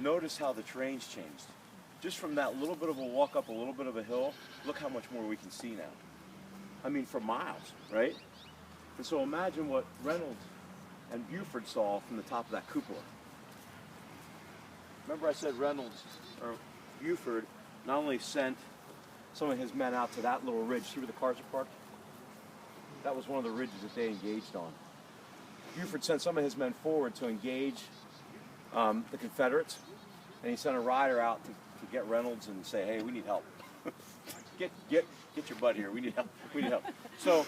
notice how the terrain's changed. Just from that little bit of a walk up a little bit of a hill, look how much more we can see now. I mean, for miles, right? And so imagine what Reynolds and Buford saw from the top of that cupola. Remember I said Reynolds, or Buford, not only sent some of his men out to that little ridge, see where the cars are parked? That was one of the ridges that they engaged on. Buford sent some of his men forward to engage the Confederates, and he sent a rider out to get Reynolds and say, hey, we need help. get your butt here, we need help, we need help. So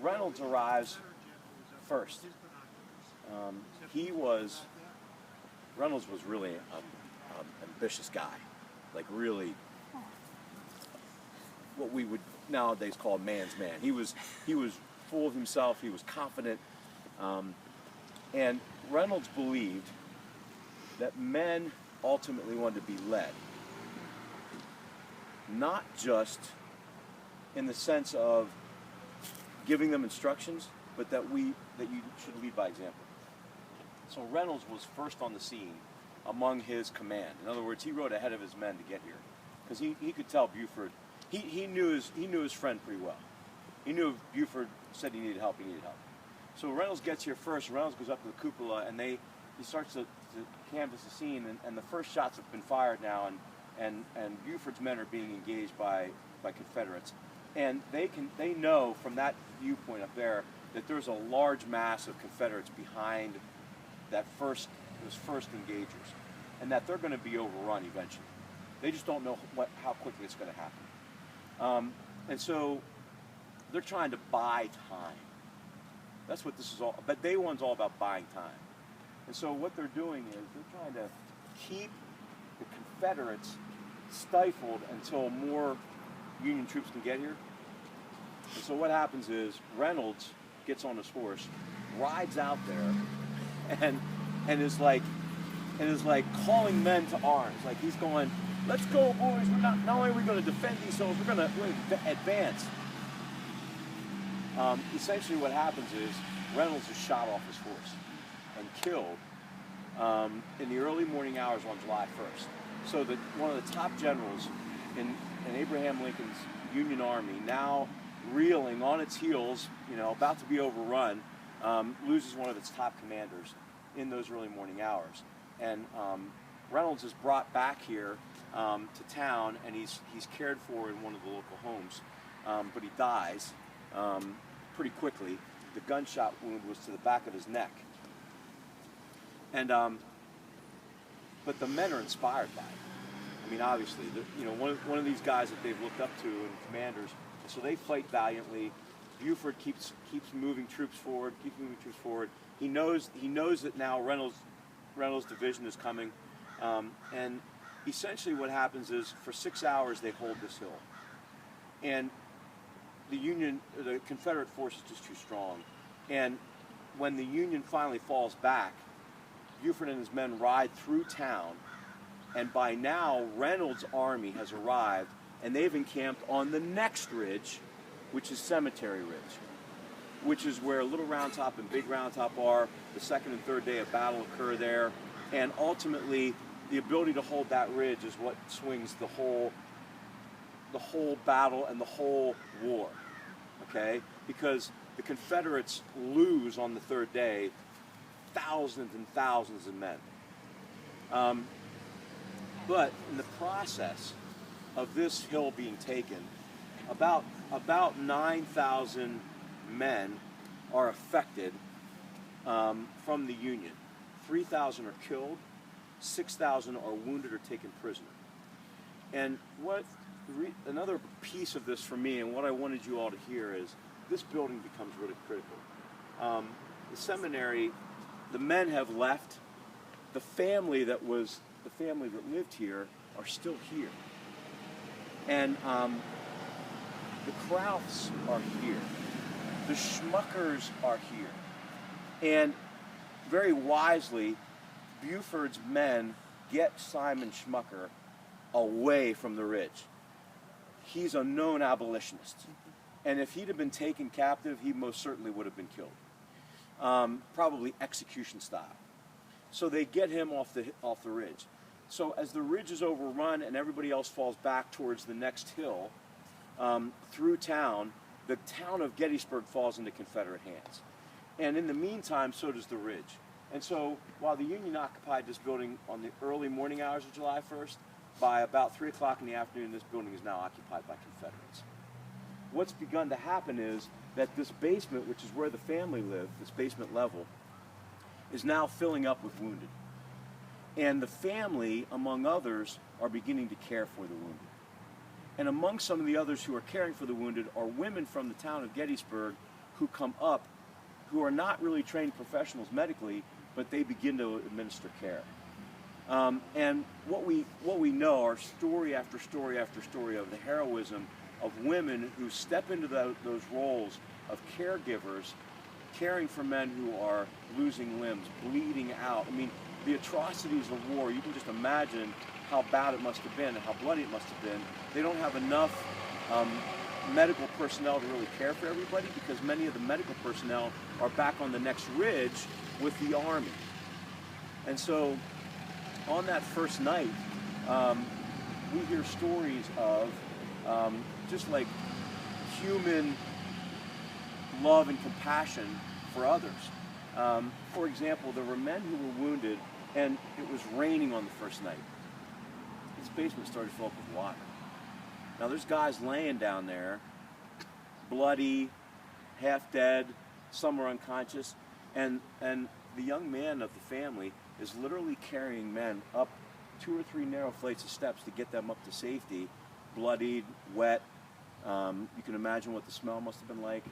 Reynolds arrives first. Reynolds was really an ambitious guy, like really what we would nowadays call a man's man. He was full of himself, he was confident, and Reynolds believed that men ultimately wanted to be led, not just in the sense of giving them instructions, but that you should lead by example. So Reynolds was first on the scene among his command. In other words, he rode ahead of his men to get here, because he could tell Buford. He knew his friend pretty well. He knew if Buford said he needed help, he needed help. So Reynolds gets here first. Reynolds goes up to the cupola, and he starts to canvass the scene. And the first shots have been fired now, and Buford's men are being engaged by Confederates. And they know from that viewpoint up there that there's a large mass of Confederates behind those first engagers, and that they're going to be overrun eventually. They just don't know how quickly it's going to happen. And so they're trying to buy time. That's what this is all. But day one's all about buying time. And so what they're doing is they're trying to keep the Confederates stifled until more Union troops can get here. And so what happens is Reynolds gets on his horse, rides out there, and is like calling men to arms. Like he's going, let's go, boys. We're not only are we going to defend these hills, we're going to advance. Essentially what happens is Reynolds is shot off his horse and killed in the early morning hours on July 1st. So that one of the top generals in Abraham Lincoln's Union Army, now reeling on its heels, about to be overrun, loses one of its top commanders in those early morning hours. And Reynolds is brought back here to town, and he's cared for in one of the local homes, but he dies pretty quickly. The gunshot wound was to the back of his neck. And but the men are inspired by it. I mean, obviously, one of these guys that they've looked up to and commanders, so they fight valiantly. Buford keeps moving troops forward, He knows that now Reynolds' division is coming, and essentially what happens is for 6 hours they hold this hill, and the Confederate force is just too strong, and when the Union finally falls back, Buford and his men ride through town, and by now Reynolds' army has arrived, and they've encamped on the next ridge, which is Cemetery Ridge, which is where Little Round Top and Big Round Top are. The second and third day of battle occur there, and ultimately the ability to hold that ridge is what swings the whole battle and the whole war, okay? Because the Confederates lose on the third day thousands and thousands of men. But in the process of this hill being taken, about 9,000 men are affected from the Union. 3,000 are killed, 6,000 are wounded or taken prisoner. And another piece of this for me, and what I wanted you all to hear, is this building becomes really critical. The seminary, the men have left. The family that lived here are still here. And the Krauths are here. The Schmuckers are here. And very wisely, Buford's men get Simon Schmucker away from the ridge. He's a known abolitionist. And if he'd have been taken captive, he most certainly would have been killed. Probably execution style. So they get him off the ridge. So as the ridge is overrun and everybody else falls back towards the next hill, through town, the town of Gettysburg falls into Confederate hands. And in the meantime, so does the ridge. And so while the Union occupied this building on the early morning hours of July 1st, by about 3 o'clock in the afternoon, this building is now occupied by Confederates. What's begun to happen is that this basement, which is where the family lived, this basement level, is now filling up with wounded. And the family, among others, are beginning to care for the wounded. And among some of the others who are caring for the wounded are women from the town of Gettysburg who come up, who are not really trained professionals medically, but they begin to administer care. And what we know are story after story after story of the heroism of women who step into those roles of caregivers, caring for men who are losing limbs, bleeding out. I mean, the atrocities of war, you can just imagine how bad it must have been and how bloody it must have been. They don't have enough medical personnel to really care for everybody because many of the medical personnel are back on the next ridge with the Army. And so on that first night, we hear stories of just like human love and compassion for others. For example, there were men who were wounded and it was raining on the first night. This basement started to fill up with water. Now there's guys laying down there, bloody, half dead, some are unconscious, and the young man of the family is literally carrying men up 2 or 3 narrow flights of steps to get them up to safety, bloodied, wet. You can imagine what the smell must have been like.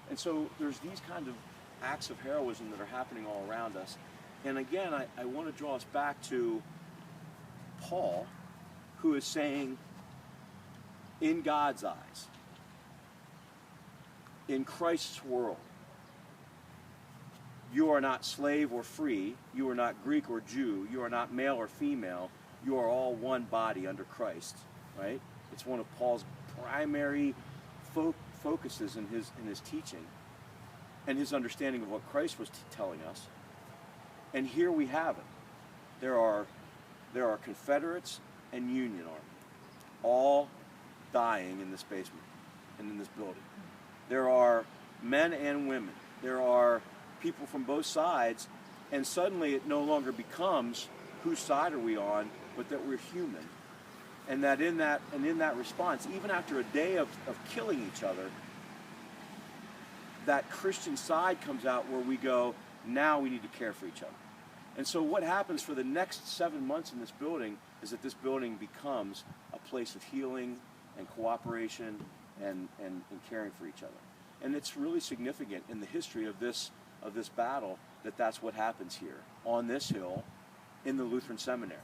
And so there's these kind of acts of heroism that are happening all around us. And again, I want to draw us back to Paul, who is saying, in God's eyes, in Christ's world, you are not slave or free, you are not Greek or Jew, you are not male or female, you are all one body under Christ, right? It's one of Paul's primary focuses in his teaching and his understanding of what Christ was telling us. And here we have it. There are Confederates and Union Army, all dying in this basement and in this building. There are men and women. There are people from both sides, and suddenly it no longer becomes whose side are we on, but that we're human. And that in that response, even after a day of killing each other, that Christian side comes out where we go, now we need to care for each other. And so what happens for the next 7 months in this building is that this building becomes a place of healing and cooperation and caring for each other. And it's really significant in the history of this battle that that's what happens here on this hill in the Lutheran Seminary.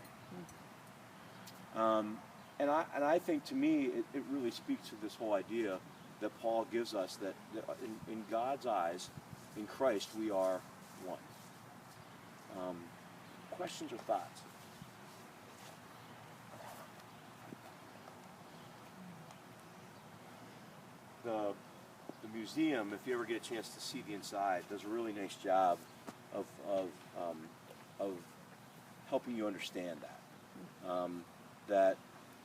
And I think, to me, it really speaks to this whole idea that Paul gives us, that in God's eyes, in Christ, we are one. Questions or thoughts? The museum, if you ever get a chance to see the inside, does a really nice job of helping you understand that. That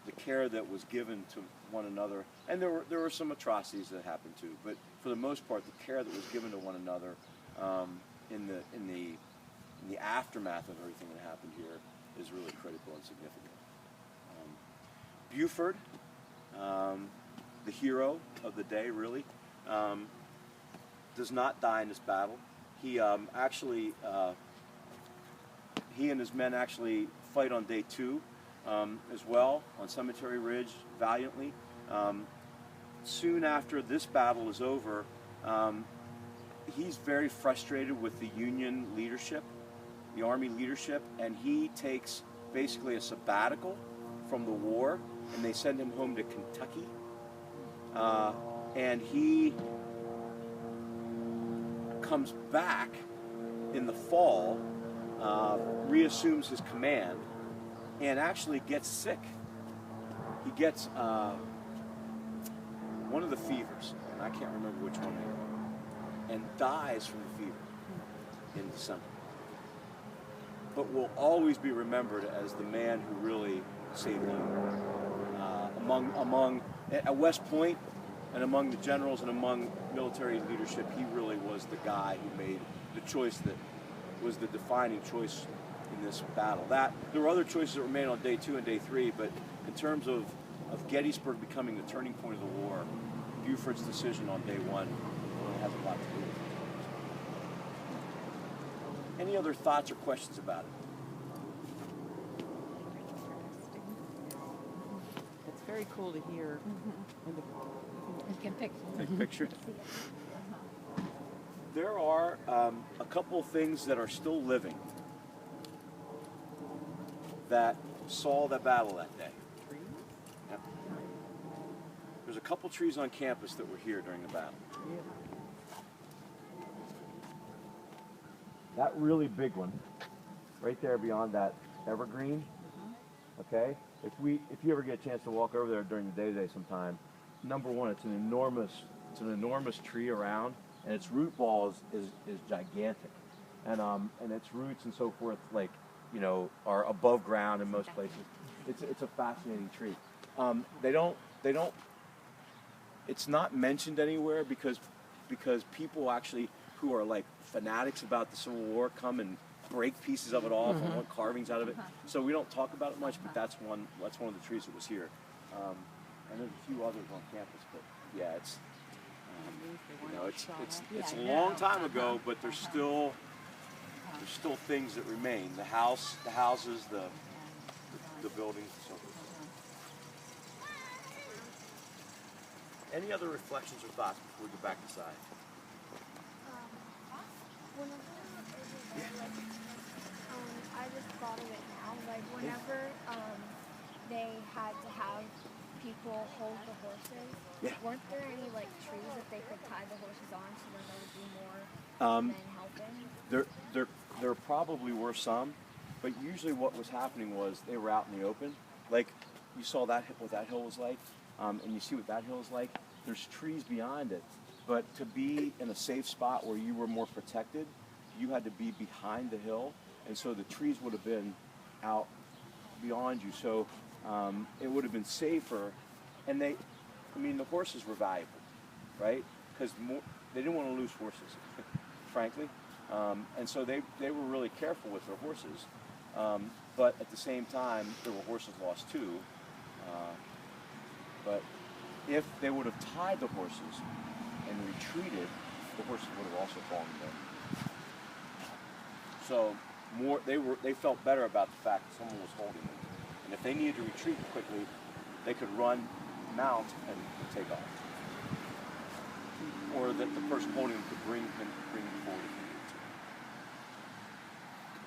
the care that was given to one another, and there were some atrocities that happened too, but for the most part, the care that was given to one another in the aftermath of everything that happened here is really critical and significant. Buford, the hero of the day, really, does not die in this battle. He he and his men actually fight on day 2 as well on Cemetery Ridge valiantly. Soon after this battle is over, he's very frustrated with the Union leadership, the Army leadership, and he takes basically a sabbatical from the war, and they send him home to Kentucky. And he comes back in the fall, reassumes his command, and actually gets sick. He gets one of the fevers, and I can't remember which one they are, and dies from the fever in December. But but will always be remembered as the man who really saved the Union. At West Point and among the generals and among military leadership, he really was the guy who made the choice that was the defining choice in this battle. There were other choices that were made on day 2 and day 3, but in terms of Gettysburg becoming the turning point of the war, Buford's decision on day 1 really has a lot to do with it. Any other thoughts or questions about it? It's very cool to hear. You can Picture. There are a couple of things that are still living that saw the battle that day. Yep. There's a couple trees on campus that were here during the battle. That really big one, right there beyond that evergreen. Okay, if you ever get a chance to walk over there during the day sometime, number one, it's an enormous tree around, and its root ball is gigantic, and its roots and so forth, like, you know, are above ground in most places. It's a fascinating tree. It's not mentioned anywhere because people actually who are like fanatics about the Civil War come and break pieces of it off and want carvings out of it. So we don't talk about it much, but that's one of the trees that was here. And there's a few others on campus, but yeah, it's a long time ago, but there's still things that remain. The houses, the buildings, and so forth. Any other reflections or thoughts before we go back inside? I just thought of it now. Like whenever they had to have people hold the horses, weren't there any like trees that they could tie the horses on so then there would be more men helping? There probably were some, but usually what was happening was they were out in the open. Like you saw what that hill was like, and you see what that hill is like. There's trees beyond it, but to be in a safe spot where you were more protected, you had to be behind the hill, and so the trees would have been out beyond you. So it would have been safer, and the horses were valuable, right? Because they didn't want to lose horses, frankly, and so they were really careful with their horses. But at the same time, there were horses lost too. But if they would have tied the horses and retreated, the horses would have also fallen dead. So they felt better about the fact that someone was holding them. And if they needed to retreat quickly, they could run, mount, and take off. Or that the person holding them could bring them forward if they needed to.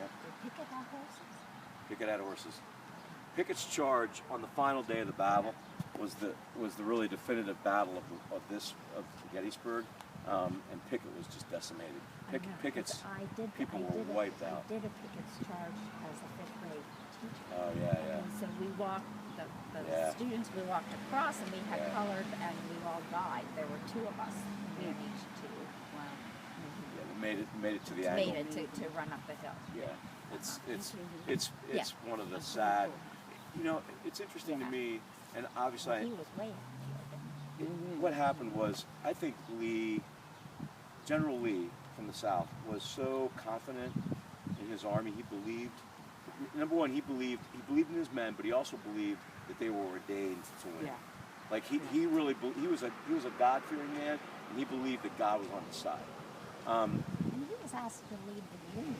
Yep. Picket out horses? Picket out horses. Pickett's charge on the final day of the battle was the really definitive battle of Gettysburg, and Pickett was just decimated. Pickett's people were wiped out. I did a Pickett's charge as a 5th grade teacher. Oh yeah. And so we walked, the students, we walked across and we had colored and we all died. There were 2 of us. We had each 2. Wow. Yeah, we made it to the angle. Made it to run up the hill. Yeah, it's one of the sad. You know, it's interesting to me, and obviously, He was way what happened was, I think General Lee from the South was so confident in his army. He believed, number one, he believed in his men, but he also believed that they were ordained to win. Yeah. Like he really he was a God-fearing man, and he believed that God was on his side. He was asked to lead the Union